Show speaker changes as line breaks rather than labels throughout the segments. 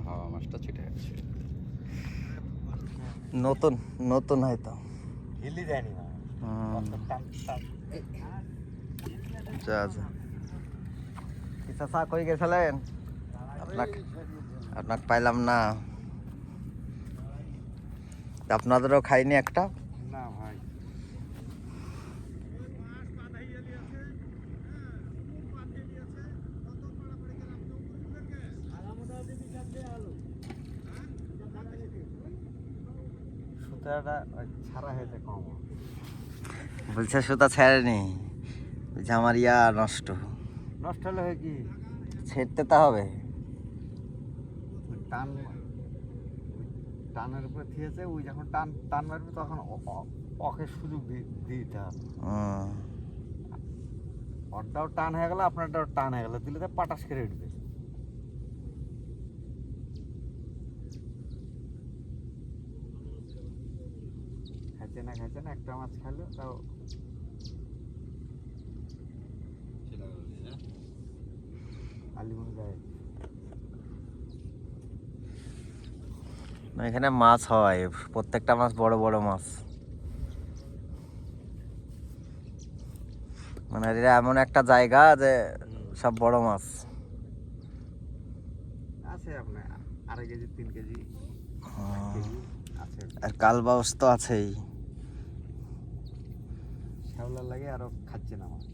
হাওয়া মাছটা ছিটে গেছে।
নতুন নতুন হয়তো
হিলি দেয়নি না
আচ্ছা আচ্ছা চাচা কই গেছিলেন? আপনাকে আপনাকে পাইলাম না। আপনাদেরও খাইনি একটা?
না ভাই সুতাটা ছাড়া হয়েছে কম।
বলছে সুতা ছেড়েনি, বলছে আমার ইয়া নষ্ট।
নষ্ট হলে হয় কি
ছেড়তে তো হবে।
টান টানের উপরে থিয়েছে, ওই যখন টান টান মারবে তখন ওকে সুযোগ দিতে হবে। ওরটাও টান হয়ে গেল, আপনারটাও টান হয়ে গেল, দিলে তো পাটাস করে উঠবে। খাইছে না একটা মাছ খাইলো তাও আলি মনে যায়।
এখানে মাছ হয়, প্রত্যেকটা মাছ বড় বড় মাছ। মানে এটা এমন একটা জায়গা যে সব বড় মাছ
আছে আপনার 2.5 কেজি 3 কেজি আছে।
আর কালবাউস তো আছেই।
শ্যাওলার লাগে আরো খাচ্ছে না মাছ।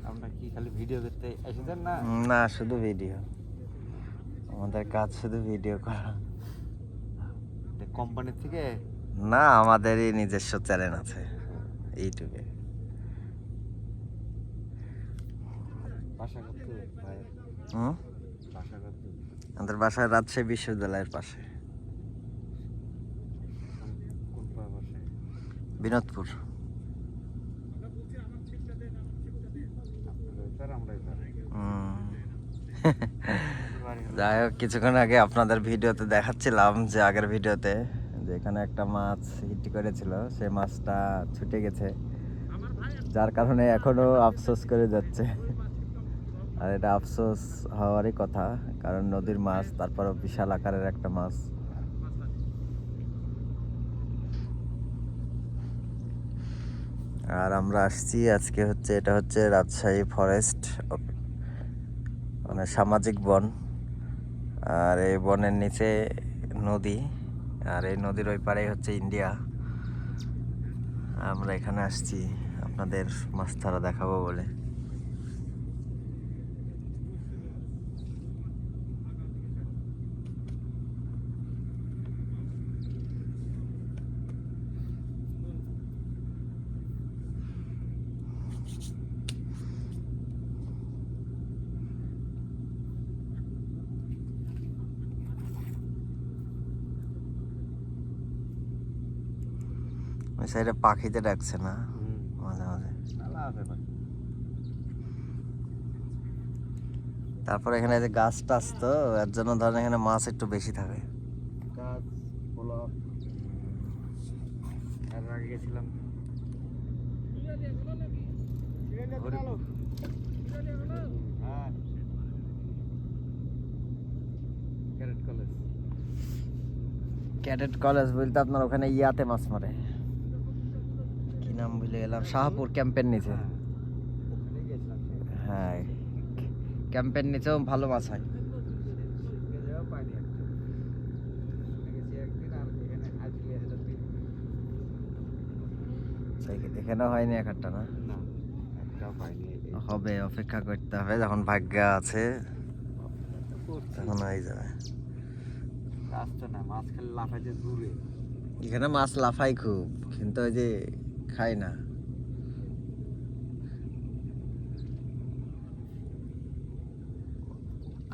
আপনার কি খালি ভিডিও করতে এসেছেন না?
না, শুধু ভিডিও, আমাদের কাজ শুধু ভিডিও করা।
কোম্পানির থেকে
না, আমাদেরই নিজস্ব চ্যানেল আছে ইউটিউবে।
বাসা করতে ভাই বাসা করতে
আমাদের বাসায় রাজশাহী বিশ্ববিদ্যালয়ের পাশে
কোন বাসায়?
বিনোদপুর। যাই হোক, কিছুক্ষণ আগে আপনাদের ভিডিওতে দেখাচ্ছিলাম যে আগের ভিডিওতে যে এখানে একটা মাছ হিট করেছিল, সে মাছটা ছুটে গেছে, যার কারণে এখনো আফসোস করে যাচ্ছে। আর এটা আফসোস হওয়ারই কথা, কারণ নদীর মাছ, তারপরও বিশাল আকারের একটা মাছ। আর আমরা আসছি আজকে হচ্ছে, এটা হচ্ছে রাজশাহী ফরেস্ট, মানে সামাজিক বন। আর এই বনের নিচে নদী, আর এই নদীর ওই পাড়ে হচ্ছে ইন্ডিয়া। আমরা এখানে আসছি আপনাদের মাছ ধরা দেখাবো বলে। ওই সাইডে পাখিতে ডাকছে না মাঝে মাঝে। তারপর এখানে যে গাছ টাছ, তো এর জন্য ধরেন এখানে মাছ একটু বেশি থাকে।
গাছ ব্লক এর আগে গেছিলাম হ্যাঁ ক্যাডেট কলেজ।
ক্যাডেট কলেজ বলতে আপনার ওখানে ইয়াতে মাছ মারে, কি নাম ভুলে গেলাম, শাহপুর ক্যাম্পের নিচে।
ওখানে গেছিলাম।
হ্যাঁ, ক্যাম্পের নিচেও ভালো মাছ হয়।
যাওয়া পাইনি একটা গেছি একদিন, আর এখানে আজকে হলো
এখানেও হয়নি এক একটা, না
না একটাও পাইনি।
হবে, অপেক্ষা করতে হবে, যখন ভাগ্য আছে তখন হয়ে যাবে।
আসতো না, মাছ খালি লাফাইতে দূরে।
এখানে মাছ লাফাই খুব, কিন্তু ওই যে খাই না।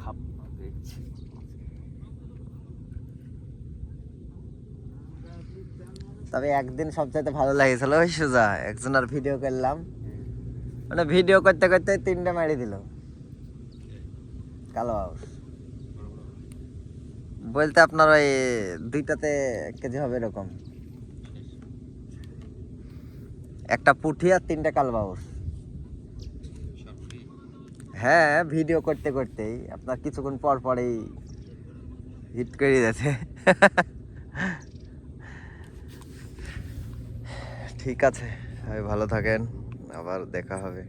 খাপ দেখছি
তবে একদিন সবচাইতে ভালো লাগেছিল, ওই সোজা একজনের ভিডিও করলাম, মানে ভিডিও করতে করতে 3টে মারি দিল কালো বাউস। বলতে আপনার ওই 2টাতে 1 কেজি হবে এরকম, একটা পুঁটি আর 3টে কালবাউস। হ্যাঁ, ভিডিও করতে করতেই আপনার কিছুক্ষণ পর পরেই হিট করে যাচ্ছে। ঠিক আছে, ভালো থাকেন, আবার দেখা হবে।